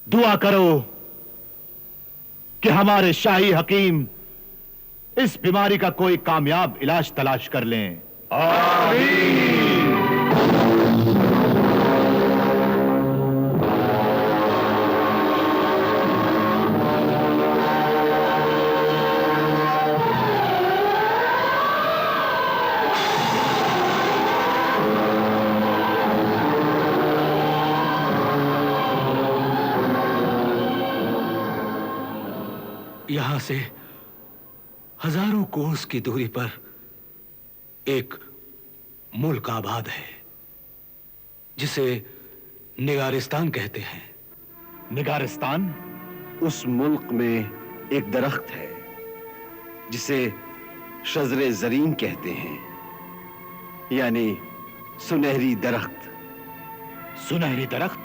दुआ करो कि हमारे शाही हकीम इस बीमारी का कोई कामयाब इलाज तलाश कर लें। आमीन। यहां से हजारों कोस की दूरी पर एक मुल्क आबाद है जिसे निगारिस्तान कहते हैं। निगारिस्तान? उस मुल्क में एक दरख्त है जिसे शजरे जरीन कहते हैं, यानी सुनहरी दरख्त। सुनहरी दरख्त?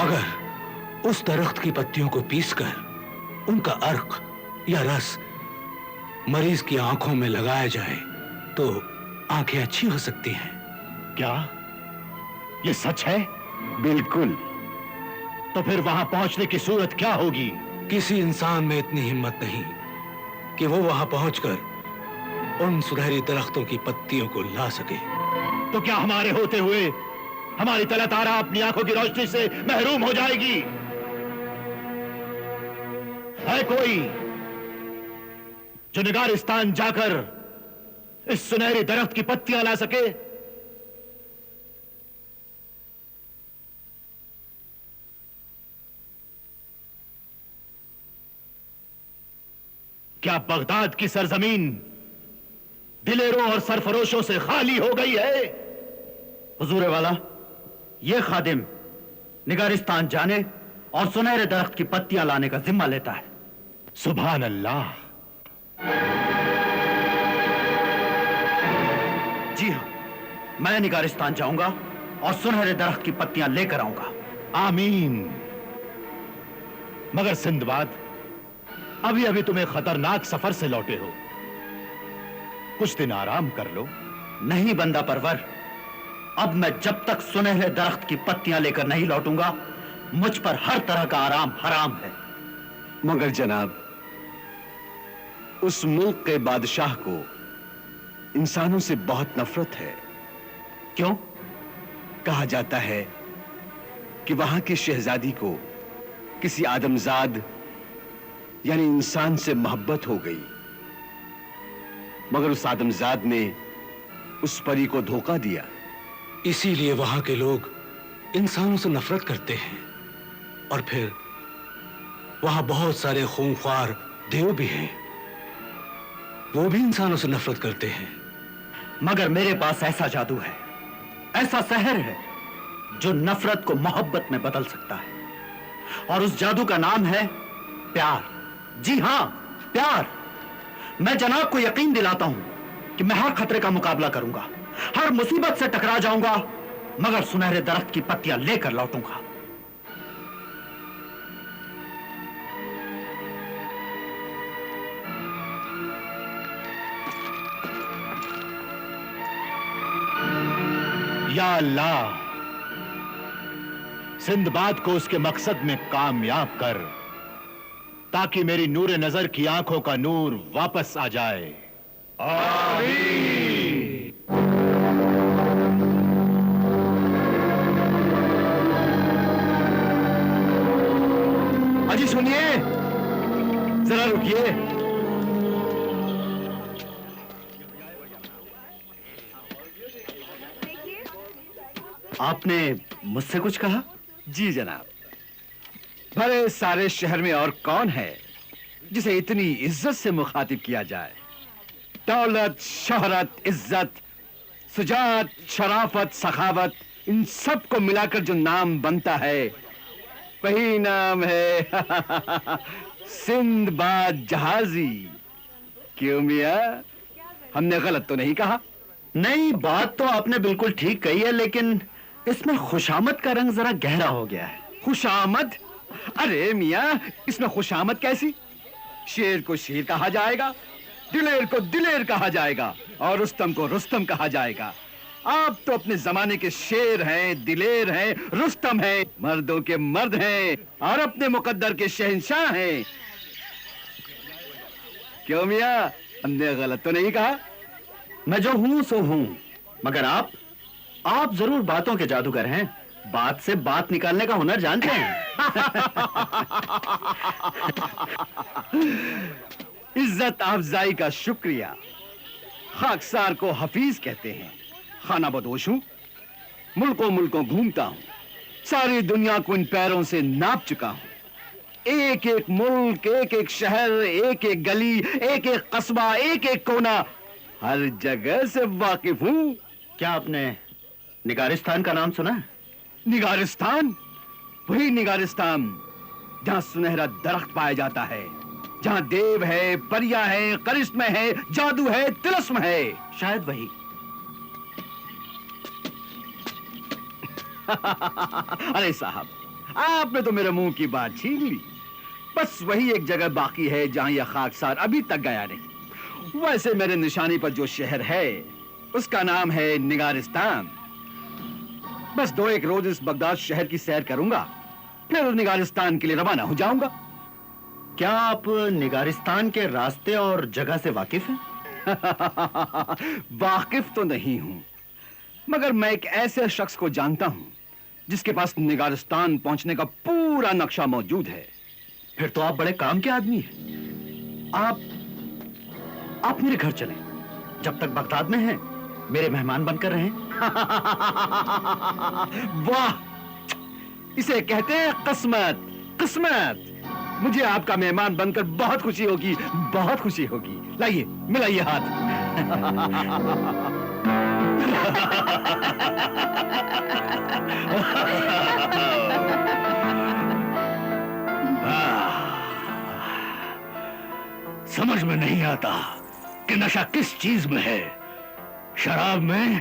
अगर उस दरख्त की पत्तियों को पीसकर उनका अर्क या रस मरीज की आंखों में लगाया जाए तो आंखें अच्छी हो सकती हैं। क्या यह सच है? बिल्कुल। तो फिर वहां पहुंचने की सूरत क्या होगी? किसी इंसान में इतनी हिम्मत नहीं कि वो वहां पहुंचकर उन सुनहरी दरख्तों की पत्तियों को ला सके। तो क्या हमारे होते हुए हमारी तलतारा अपनी आंखों की रोशनी से महरूम हो जाएगी? है कोई जो निगारिस्तान जाकर इस सुनहरी दरख्त की पत्तियां ला सके? क्या बगदाद की सरजमीन दिलेरों और सरफरोशों से खाली हो गई है? हुजूर वाला, यह खादिम निगारिस्तान जाने और सुनहरे दरख्त की पत्तियां लाने का जिम्मा लेता है। सुभान अल्लाह। जी हां, मैं निगारिस्तान जाऊंगा और सुनहरे दरख्त की पत्तियां लेकर आऊंगा। आमीन। मगर सिंदबाद, अभी अभी तुम एक खतरनाक सफर से लौटे हो, कुछ दिन आराम कर लो। नहीं बंदा परवर, अब मैं जब तक सुनहरे दरख्त की पत्तियां लेकर नहीं लौटूंगा, मुझ पर हर तरह का आराम हराम है। मगर जनाब, उस मुल्क के बादशाह को इंसानों से बहुत नफरत है। क्यों? कहा जाता है कि वहां की शहजादी को किसी आदमजाद यानी इंसान से मोहब्बत हो गई, मगर उस आदमजाद ने उस परी को धोखा दिया। इसीलिए वहां के लोग इंसानों से नफरत करते हैं। और फिर वहां बहुत सारे खूंखार देव भी हैं, वो भी इंसानों से नफरत करते हैं। मगर मेरे पास ऐसा जादू है, ऐसा सहर है जो नफरत को मोहब्बत में बदल सकता है। और उस जादू का नाम है प्यार। जी हां, प्यार। मैं जनाब को यकीन दिलाता हूं कि मैं हर खतरे का मुकाबला करूंगा, हर मुसीबत से टकरा जाऊंगा, मगर सुनहरे दरख्त की पत्तियां लेकर लौटूंगा। या अल्लाह, सिंदबाद को उसके मकसद में कामयाब कर, ताकि मेरी नूरे नजर की आंखों का नूर वापस आ जाए। आमीन। अजी सुनिए, जरा रुकिए। आपने मुझसे कुछ कहा? जी जनाब, भले सारे शहर में और कौन है जिसे इतनी इज्जत से मुखातिब किया जाए। दौलत, शोहरत, इज्जत, सुजात, शराफत, सखावत, इन सब को मिलाकर जो नाम बनता है वही नाम है सिंदबाद जहाजी। क्यों मियां, हमने गलत तो नहीं कहा? नहीं, बात तो आपने बिल्कुल ठीक कही है, लेकिन इसमें खुशामद का रंग जरा गहरा हो गया है। खुशामद? अरे मियां, इसमें खुशामद कैसी? शेर को शेर कहा जाएगा, दिलेर को दिलेर कहा जाएगा और रुस्तम को रुस्तम कहा जाएगा। आप तो अपने जमाने के शेर हैं, दिलेर हैं, रुस्तम हैं, मर्दों के मर्द हैं और अपने मुकद्दर के शहंशाह हैं। क्यों मियां, हमने गलत तो नहीं कहा? मैं जो हूं सो हूं, मगर आप जरूर बातों के जादूगर हैं। बात से बात निकालने का हुनर जानते हैं। इज्जत अफजाई का शुक्रिया। खाकसार को हफीज कहते हैं। खाना बदोश हूं, मुल्कों मुल्कों घूमता हूं, सारी दुनिया को इन पैरों से नाप चुका हूं। एक एक मुल्क, एक एक शहर, एक एक गली, एक एक कस्बा, एक एक कोना, हर जगह से वाकिफ हूं। क्या आपने निगारिस्तान का नाम सुना है? निगारिस्तान? वही निगारिस्तान जहां सुनहरा दरख्त पाया जाता है, जहां देव है, परियां है, करिश्मे है, जादू है, तिलस्म है। शायद वही। अरे साहब, आपने तो मेरे मुंह की बात छीन ली। बस वही एक जगह बाकी है जहां यह खाकसार अभी तक गया नहीं। वैसे मेरे निशानी पर जो शहर है उसका नाम है निगारिस्तान। बस 2-1 रोज इस बगदाद शहर की सैर करूंगा, फिर निगारिस्तान के लिए रवाना हो जाऊंगा। क्या आप निगारिस्तान के रास्ते और जगह से वाकिफ हैं? वाकिफ तो नहीं हूं, मगर मैं एक ऐसे शख्स को जानता हूं जिसके पास निगारिस्तान पहुंचने का पूरा नक्शा मौजूद है। फिर तो आप बड़े काम के आदमी हैं। आप मेरे घर चलें। जब तक बगदाद में हैं, मेरे मेहमान बनकर रहें। वाह, इसे कहते हैं किस्मत। किस्मत। मुझे आपका मेहमान बनकर बहुत खुशी होगी, बहुत खुशी होगी। लाइए, मिलाइए हाथ। समझ में नहीं आता कि नशा किस चीज में है, शराब में,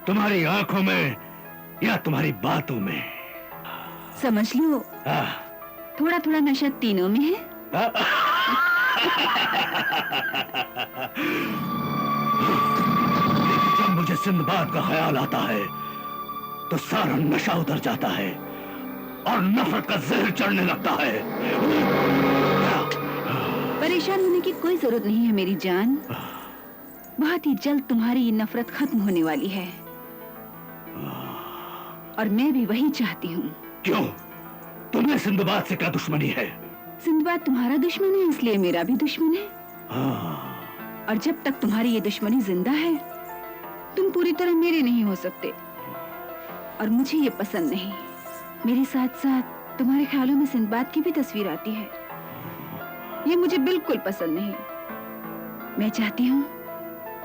तुम्हारी आंखों में या तुम्हारी बातों में। समझ लो, थोड़ा थोड़ा नशा तीनों में है। जब मुझे सिंदबाद का ख्याल आता है तो सारा नशा उतर जाता है और नफरत का जहर चढ़ने लगता है। परेशान होने की कोई जरूरत नहीं है मेरी जान। बहुत ही जल्द तुम्हारी ये नफरत खत्म होने वाली है, और मैं भी वही चाहती हूँ। क्यों? तुम्हें सिंदबाद से क्या दुश्मनी है? सिंदबाद तुम्हारा दुश्मन है, इसलिए मेरा भी दुश्मन है। और जब तक तुम्हारी ये दुश्मनी जिंदा है, तुम पूरी तरह मेरे नहीं हो सकते, और मुझे ये पसंद नहीं। मेरे साथ साथ तुम्हारे ख्यालों में सिंदबाद की भी तस्वीर आती है, ये मुझे बिल्कुल पसंद नहीं। मैं चाहती हूँ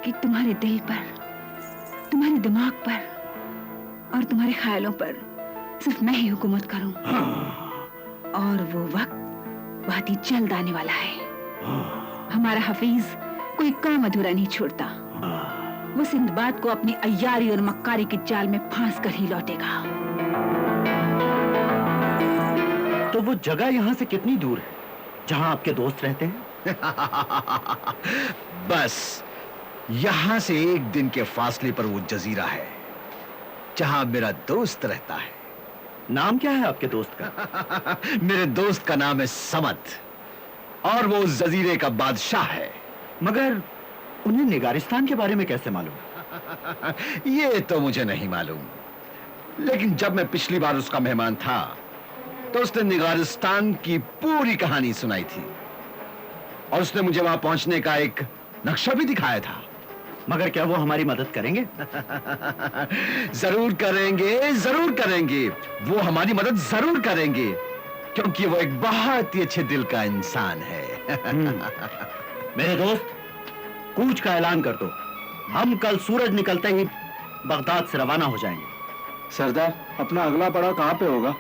कि तुम्हारे दिल पर, तुम्हारे दिमाग पर और तुम्हारे ख्यालों पर सिर्फ मैं ही हुकूमत करूं। और वो वक्त बहुत ही जल्द आने वाला है। हमारा हफीज कोई काम अधूरा नहीं छोड़ता। वो सिंदबाद को अपनी अय्यारी और मक्कारी के जाल में फांस कर ही लौटेगा। तो वो जगह यहां से कितनी दूर है जहां आपके दोस्त रहते हैं? बस यहां से 1 दिन के फासले पर वो जजीरा है जहां मेरा दोस्त रहता है। नाम क्या है आपके दोस्त का? मेरे दोस्त का नाम है समद, और वो उस जजीरे का बादशाह है। मगर उन्हें निगारिस्तान के बारे में कैसे मालूम? ये तो मुझे नहीं मालूम, लेकिन जब मैं पिछली बार उसका मेहमान था तो उसने निगारिस्तान की पूरी कहानी सुनाई थी, और उसने मुझे वहां पहुंचने का एक नक्शा भी दिखाया था। मगर क्या वो हमारी मदद करेंगे? जरूर करेंगे, जरूर करेंगे। वो हमारी मदद जरूर करेंगे, क्योंकि वो एक बहुत ही अच्छे दिल का इंसान है। मेरे दोस्त, कूच का ऐलान कर दो। हम कल सूरज निकलते ही बगदाद से रवाना हो जाएंगे। सरदार, अपना अगला पड़ाव कहाँ पे होगा?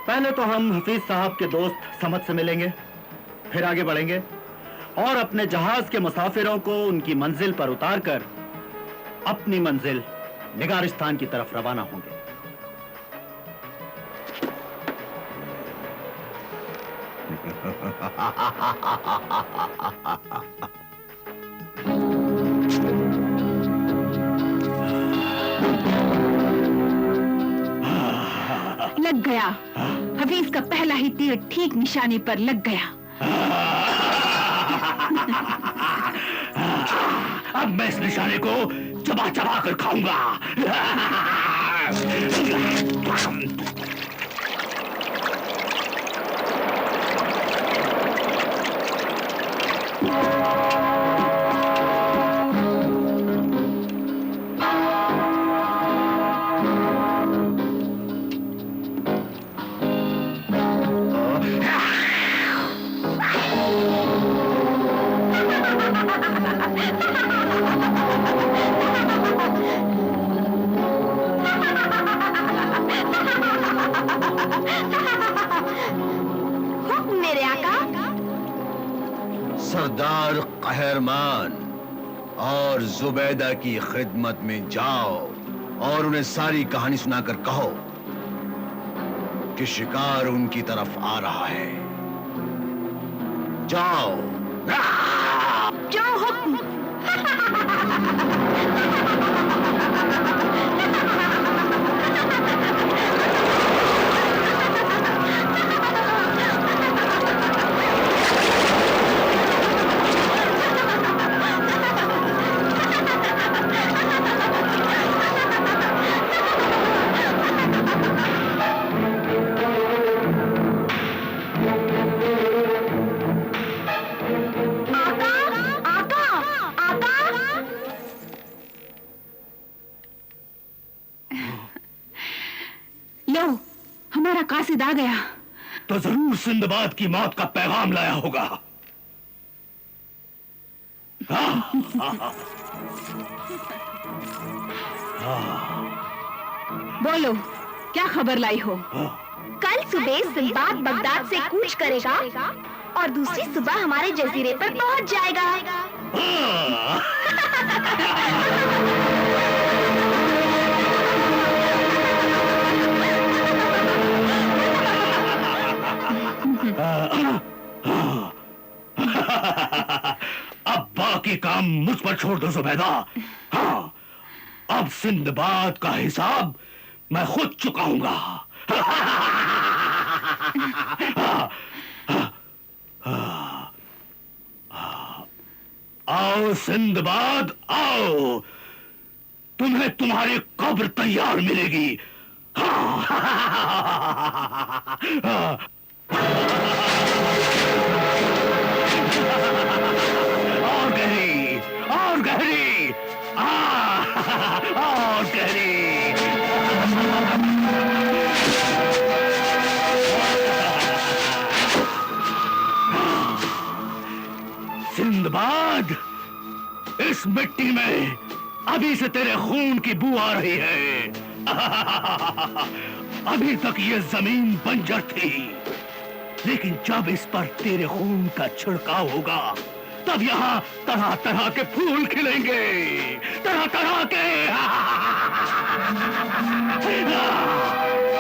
पहले तो हम हफीज साहब के दोस्त समद से मिलेंगे, फिर आगे बढ़ेंगे और अपने जहाज के मुसाफिरों को उनकी मंजिल पर उतारकर अपनी मंजिल निगारिस्तान की तरफ रवाना होंगे। लग गया। हफीज का पहला ही तीर ठीक निशाने पर लग गया। अब मैं इस निशाने को चबा चबा कर खाऊंगा। मेरे आका। सरदार कहरमान और जुबैदा की खिदमत में जाओ और उन्हें सारी कहानी सुनाकर कहो कि शिकार उनकी तरफ आ रहा है। जाओ। जो हुक्म। लो, हमारा कासिद आ गया। तो जरूर सिंदबाद की मौत का पैगाम लाया होगा। बोलो, क्या खबर लाई हो? कल सुबह सिंबाद बगदाद से कूच करेगा और दूसरी सुबह हमारे जजीरे पर पहुंच जाएगा। अब बाकी काम मुझ पर छोड़ दो जुबैदा। हाँ, अब सिंदबाद का हिसाब मैं खुद चुकाऊंगा। आओ सिंदबाद आओ, तुम्हें तुम्हारी कब्र तैयार मिलेगी। और गहरी, और गहरी, और गहरी। सिंदबाद, इस मिट्टी में अभी से तेरे खून की बू आ रही है। अभी तक ये जमीन बंजर थी, लेकिन जब इस पर तेरे खून का छिड़काव होगा, तब यहाँ तरह तरह के फूल खिलेंगे, तरह तरह के।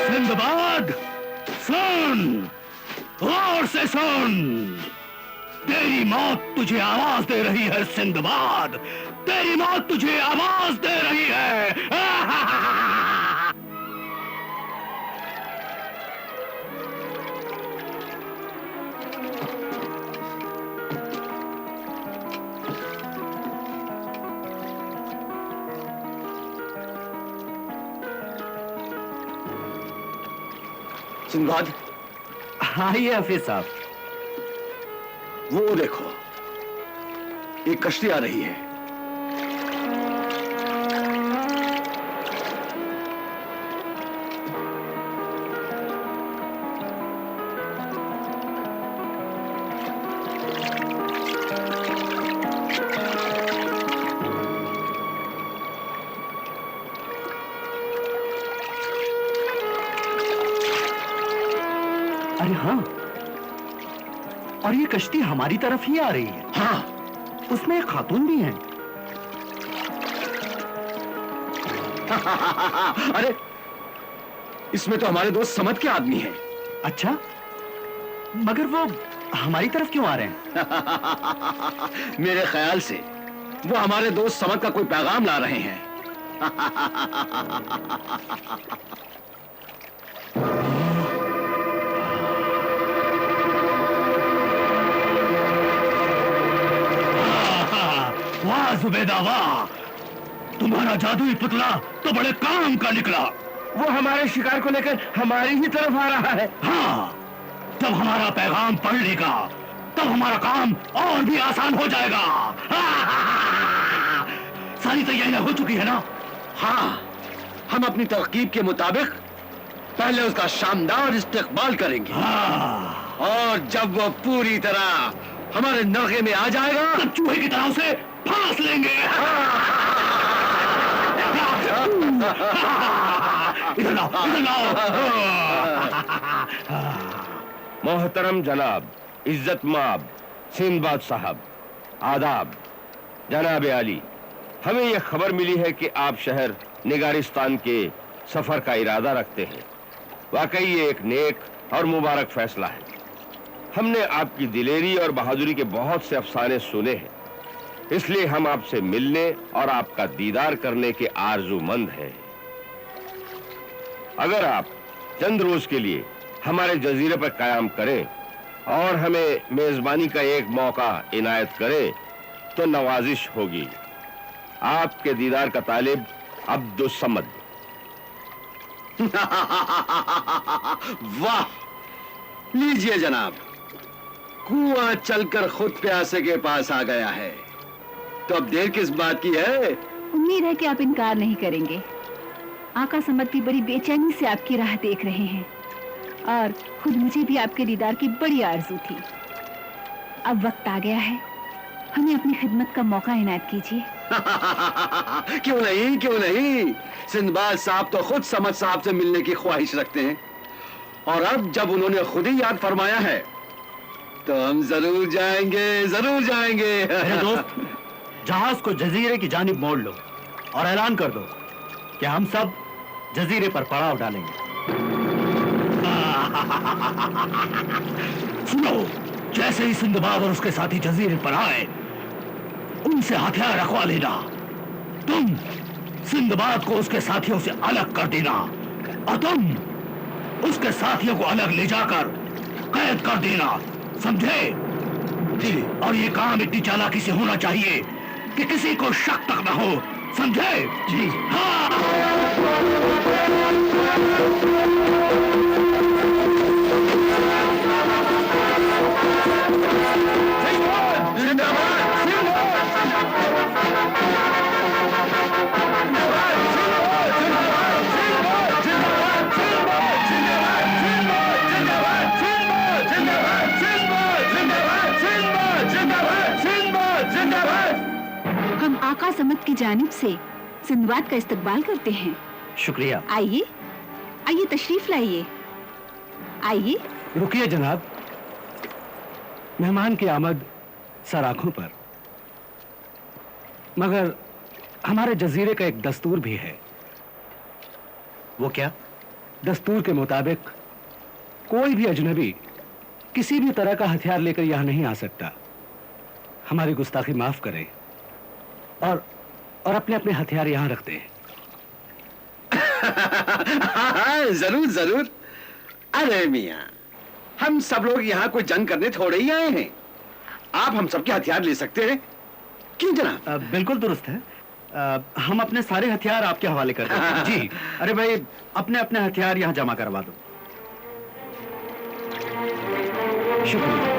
सिंदबाद सुन, गौर से सुन, तेरी मौत तुझे आवाज दे रही है। सिंदबाद, तेरी मौत तुझे आवाज दे रही है। सिंदबाद, आइए हफीज साहब। वो देखो, एक कश्ती आ रही है। अरे हाँ, और ये कश्ती हमारी तरफ ही आ रही है। हाँ, उसमें एक खातून भी है। अरे, इसमें तो हमारे दोस्त समद के आदमी हैं। अच्छा, मगर वो हमारी तरफ क्यों आ रहे हैं? मेरे ख्याल से वो हमारे दोस्त समद का कोई पैगाम ला रहे हैं। जुबैदा वाह, तुम्हारा जादुई पुतला तो बड़े काम का निकला। वो हमारे शिकार को लेकर हमारी ही तरफ आ रहा है। हाँ, जब हमारा पैगाम पढ़ लेगा तब हमारा काम और भी आसान हो जाएगा। सारी तैयारियां हो चुकी है ना? हाँ, हम अपनी तरकीब के मुताबिक पहले उसका शानदार इस्तेकबाल करेंगे। हाँ, और जब वो पूरी तरह हमारे नरगे में आ जाएगा तब चूहे की तरह उसे फांस लेंगे। इधर लाओ, इधर लाओ। मोहतरम जनाब, इज्जत माब, सिंदबाद साहब, आदाब। जनाब आली, हमें यह खबर मिली है कि आप शहर निगारिस्तान के सफर का इरादा रखते हैं। वाकई ये एक नेक और मुबारक फैसला है। हमने आपकी दिलेरी और बहादुरी के बहुत से अफसाने सुने हैं, इसलिए हम आपसे मिलने और आपका दीदार करने के आरजूमंद हैं। अगर आप चंद रोज के लिए हमारे जजीरे पर कायम करें और हमें मेजबानी का एक मौका इनायत करें तो नवाजिश होगी। आपके दीदार का तालिब अब्दुस समद। वाह, लीजिए जनाब, कुआं चलकर खुद प्यासे के पास आ गया है, तो अब देर किस बात की है? उम्मीद है कि आप इनकार नहीं करेंगे। आका समती बड़ी बेचैनी से आपकी राह देख रहे हैं और खुद मुझे भी आपके दीदार की बड़ी आरजू थी। अब वक्त आ गया है, हमें अपनी खिदमत का मौका इनायत कीजिए। क्यों नहीं, क्यों नहीं। सिंदबाद साहब तो खुद समद साहब से मिलने की ख्वाहिश रखते हैं, और अब जब उन्होंने खुद ही याद फरमाया है तो हम जरूर जाएंगे, जरूर जाएंगे। मेरे दोस्त, जहाज को जजीरे की जानिब मोड़ लो और ऐलान कर दो कि हम सब जजीरे पर पड़ाव डालेंगे। सुनो, जैसे ही सिंदबाद और उसके साथी जजीरे पर आए, उनसे हथियार रखवा लेना। तुम सिंदबाद को उसके साथियों से अलग कर देना और तुम उसके साथियों को अलग ले जाकर कैद कर देना, समझे? जी। और ये काम इतनी चालाकी से होना चाहिए कि किसी को शक तक न हो, समझे? जी। हम आका समद की जानिब से सिंदबाद का इस्तकबाल करते हैं। शुक्रिया। आइए, आइए, तशरीफ लाइए, आइए। रुकिए जनाब, मेहमान की आमद सर आंखों पर, मगर हमारे जजीरे का एक दस्तूर भी है। वो क्या? दस्तूर के मुताबिक कोई भी अजनबी किसी भी तरह का हथियार लेकर यहां नहीं आ सकता। हमारी गुस्ताखी माफ करें और अपने अपने हथियार यहां रखते हैं। जरूर जरूर। अरे मियां, हम सब लोग यहाँ कोई जंग करने थोड़े ही आए हैं। आप हम सबके हथियार ले सकते हैं, क्यों जनाब? बिल्कुल दुरुस्त है। हम अपने सारे हथियार आपके हवाले कर देते हैं। जी। अरे भाई, अपने अपने हथियार यहाँ जमा करवा दो। शुक्रिया।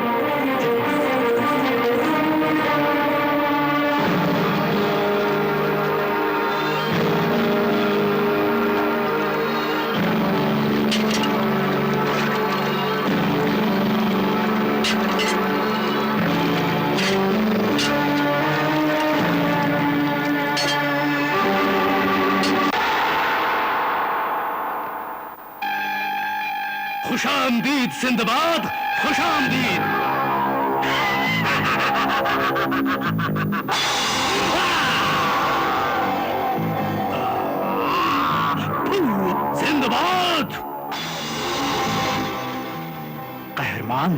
खुशामदीद सिंदबाद, खुशामदीद। सिंदबाद कहरमान।